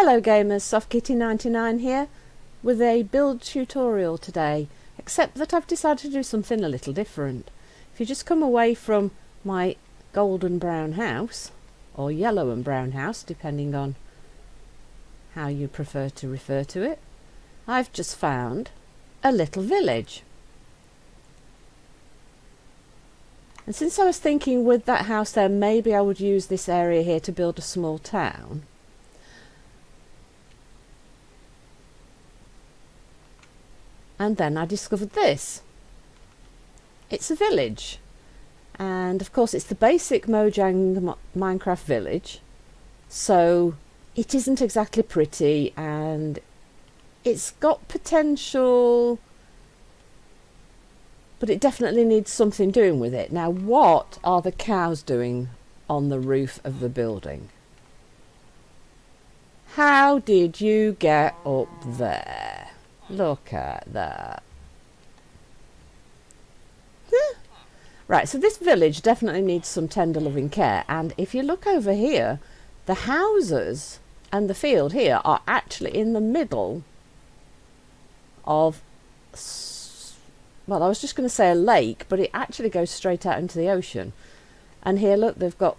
Hello gamers, SoftKitty99 here with a build tutorial today, except that I've decided to do something a little different. If you just come away from my golden brown house, or yellow and brown house depending on how you prefer to refer to it, I've just found a little village. And since I was thinking with that house there maybe I would use this area here to build a small town, and then I discovered this. It's a village, and of course it's the basic Mojang Minecraft village, so it isn't exactly pretty and it's got potential, but it definitely needs something doing with it. Now, what are the cows doing on the roof of the building? How did you get up there? Look at that. Right, so this village definitely needs some tender loving care, and if you look over here, the houses and the field here are actually in the middle of, well, I was just going to say a lake, but it actually goes straight out into the ocean. And here, look, they've got,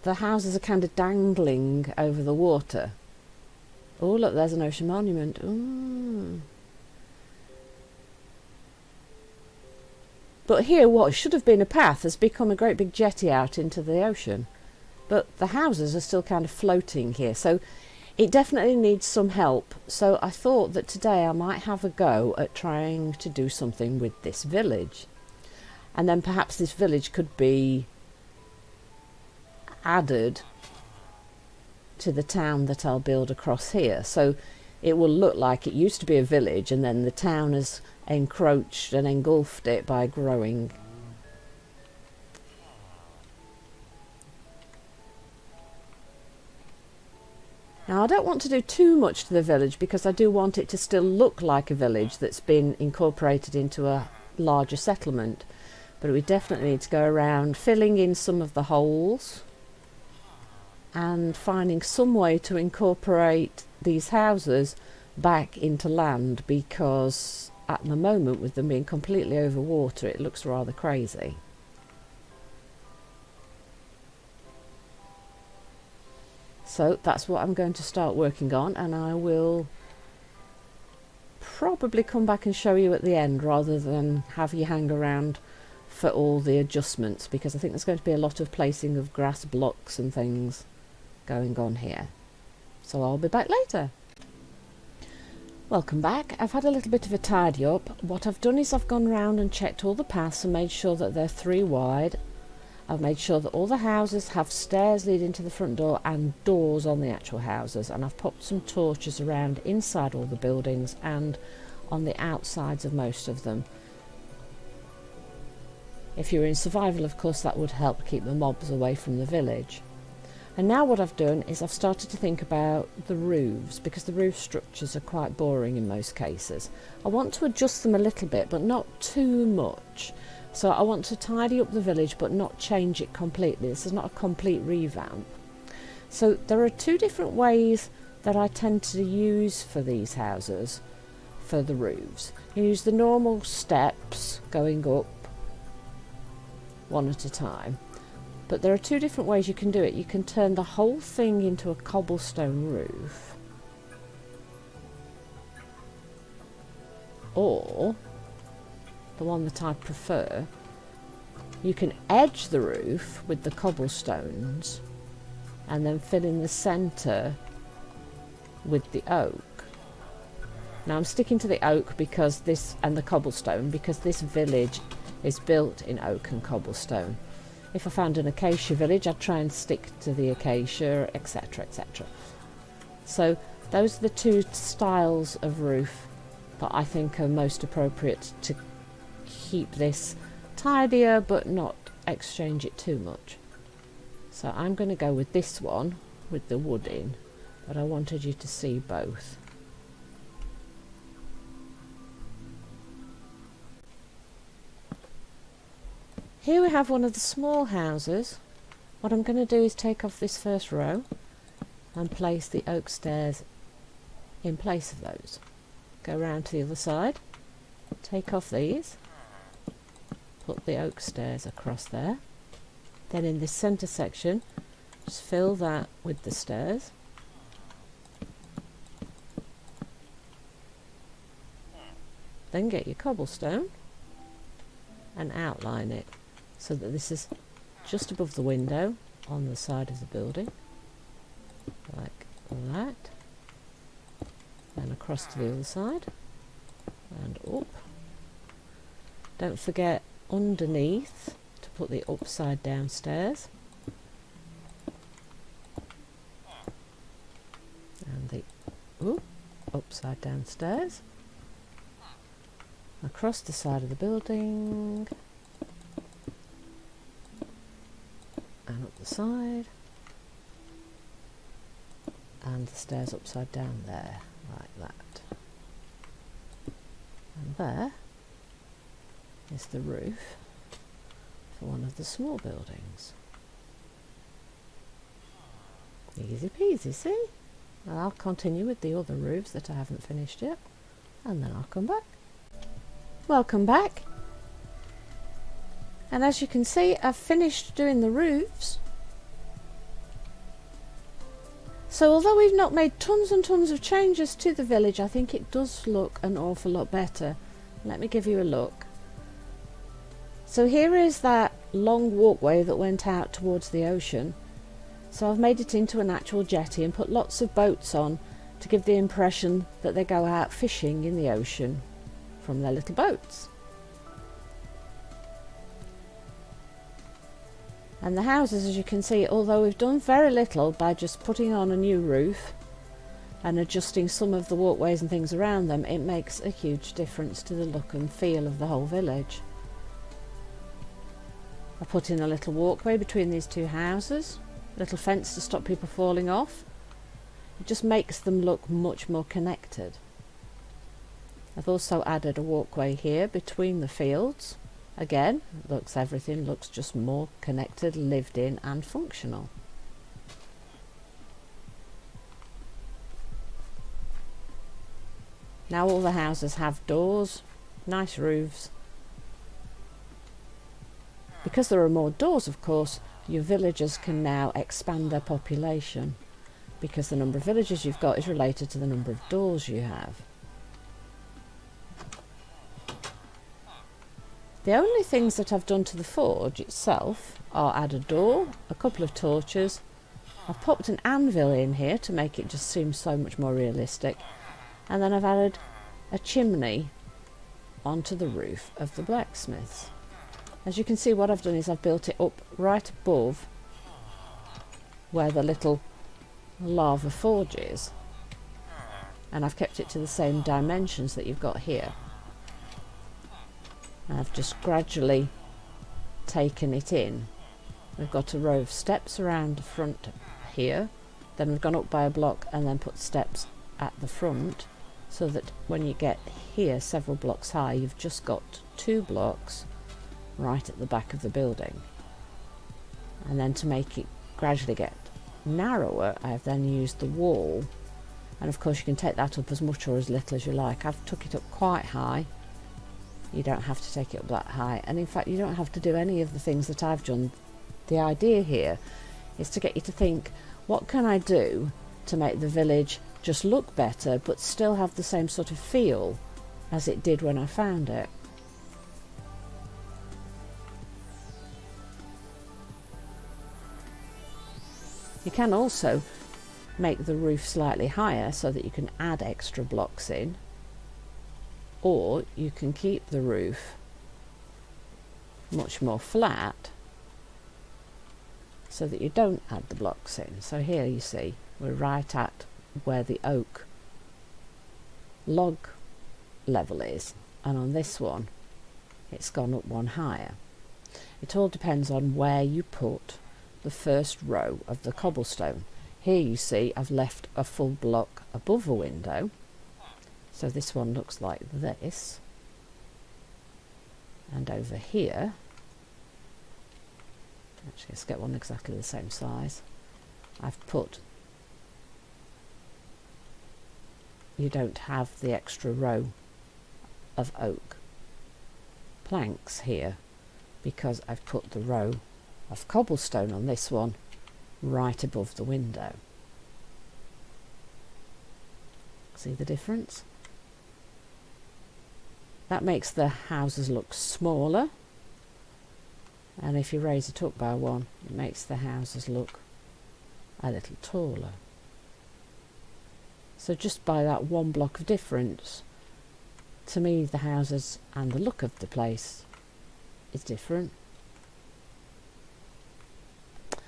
the houses are kind of dangling over the water. Oh, look, there's an ocean monument. Ooh. But here, what should have been a path has become a great big jetty out into the ocean. But the houses are still kind of floating here, so it definitely needs some help. So I thought that today I might have a go at trying to do something with this village. And then perhaps this village could be added to the town that I'll build across here, so it will look like it used to be a village and then the town has encroached and engulfed it by growing. Now, I don't want to do too much to the village because I do want it to still look like a village that's been incorporated into a larger settlement, but we definitely need to go around filling in some of the holes and finding some way to incorporate these houses back into land, because at the moment with them being completely over water it looks rather crazy. So that's what I'm going to start working on, and I will probably come back and show you at the end rather than have you hang around for all the adjustments, because I think there's going to be a lot of placing of grass blocks and things going on here. So I'll be back later. Welcome back. I've had a little bit of a tidy up. What I've done is I've gone round and checked all the paths and made sure that they're 3 wide. I've made sure that all the houses have stairs leading to the front door and doors on the actual houses, and I've popped some torches around inside all the buildings and on the outsides of most of them. If you're in survival, of course, that would help keep the mobs away from the village. And now what I've done is I've started to think about the roofs, because the roof structures are quite boring in most cases. I want to adjust them a little bit, but not too much. So I want to tidy up the village but not change it completely. This is not a complete revamp. So there are 2 different ways that I tend to use for these houses, for the roofs. You use the normal steps going up one at a time. But there are 2 different ways you can do it. You can turn the whole thing into a cobblestone roof, or the one that I prefer, you can edge the roof with the cobblestones and then fill in the centre with the oak. Now I'm sticking to the oak because this, and the cobblestone, because this village is built in oak and cobblestone. If I found an acacia village, I'd try and stick to the acacia, etc, etc. So those are the 2 styles of roof that I think are most appropriate to keep this tidier but not exchange it too much. So I'm going to go with this one with the wood in, but I wanted you to see both. Here we have one of the small houses. What I'm going to do is take off this first row and place the oak stairs in place of those. Go round to the other side, take off these, put the oak stairs across there. Then in this centre section, just fill that with the stairs. Then get your cobblestone and outline it so that this is just above the window on the side of the building, like that. Then across to the other side and up. Don't forget underneath to put the upside down stairs and the upside down stairs across the side of the building and up the side, and the stairs upside down there, like that. And there is the roof for one of the small buildings. Easy peasy, see? And I'll continue with the other roofs that I haven't finished yet, and then I'll come back. Welcome back. And as you can see, I've finished doing the roofs. So although we've not made tons and tons of changes to the village, I think it does look an awful lot better. Let me give you a look. So here is that long walkway that went out towards the ocean. So I've made it into an actual jetty and put lots of boats on to give the impression that they go out fishing in the ocean from their little boats. And the houses, as you can see, although we've done very little by just putting on a new roof and adjusting some of the walkways and things around them, it makes a huge difference to the look and feel of the whole village. I put in a little walkway between these two houses, a little fence to stop people falling off. It just makes them look much more connected. I've also added a walkway here between the fields. Again, everything looks just more connected, lived in and functional. Now all the houses have doors, nice roofs. Because there are more doors, of course, your villagers can now expand their population, because the number of villagers you've got is related to the number of doors you have. The only things that I've done to the forge itself are add a door, a couple of torches. I've popped an anvil in here to make it just seem so much more realistic, and then I've added a chimney onto the roof of the blacksmiths. As you can see, what I've done is I've built it up right above where the little lava forge is, and I've kept it to the same dimensions that you've got here. I've just gradually taken it in. We've got a row of steps around the front here, then we've gone up by a block and then put steps at the front, so that when you get here several blocks high, you've just got 2 blocks right at the back of the building. And then to make it gradually get narrower, I've then used the wall, and of course you can take that up as much or as little as you like. I've took it up quite high. You don't have to take it up that high, and in fact you don't have to do any of the things that I've done. The idea here is to get you to think, what can I do to make the village just look better but still have the same sort of feel as it did when I found it. You can also make the roof slightly higher so that you can add extra blocks in, or you can keep the roof much more flat so that you don't add the blocks in. So here you see we're right at where the oak log level is, and on this one it's gone up one higher. It all depends on where you put the first row of the cobblestone. Here you see I've left a full block above a window, so this one looks like this, and over here, actually let's get one exactly the same size, I've put you don't have the extra row of oak planks here, because I've put the row of cobblestone on this one right above the window. See the difference? That makes the houses look smaller, and if you raise it up by one, it makes the houses look a little taller. So just by that one block of difference, to me the houses and the look of the place is different.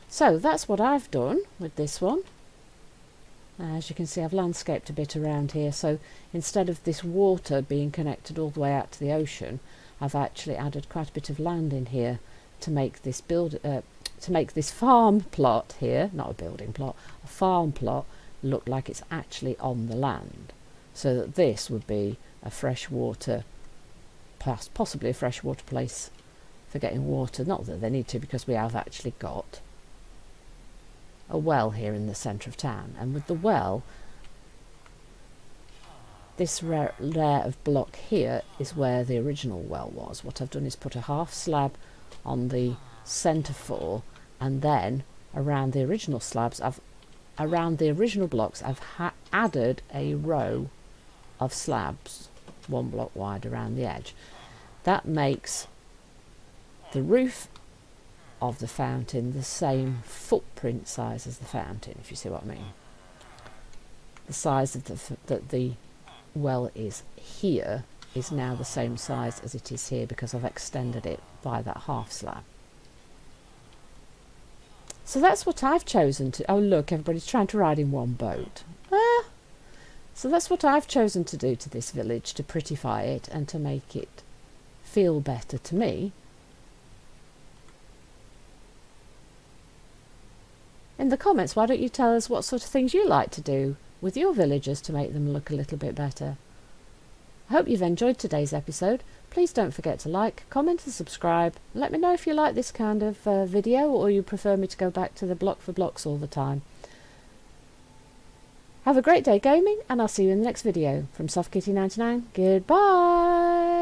So that's what I've done with this one. As you can see, I've landscaped a bit around here, so instead of this water being connected all the way out to the ocean, I've actually added quite a bit of land in here to make this farm plot here, not a building plot, a farm plot, look like it's actually on the land, so that this would be a freshwater, possibly a freshwater place for getting water. Not that they need to, because we have actually got a well here in the centre of town, and with the well, this layer of block here is where the original well was. What I've done is put a half slab on the centre floor, and then around the original slabs, around the original blocks, I've added a row of slabs, 1 block wide around the edge. That makes the roof of the fountain the same footprint size as the fountain, if you see what I mean. The size of that the well is here is now the same size as it is here, because I've extended it by that half slab. So that's what I've chosen to... Oh look, everybody's trying to ride in one boat. So that's what I've chosen to do to this village, to prettify it and to make it feel better to me. In the comments, why don't you tell us what sort of things you like to do with your villagers to make them look a little bit better. I hope you've enjoyed today's episode. Please don't forget to like, comment and subscribe. Let me know if you like this kind of video, or you prefer me to go back to the block for blocks all the time. Have a great day gaming, and I'll see you in the next video. From SoftKitty99, goodbye!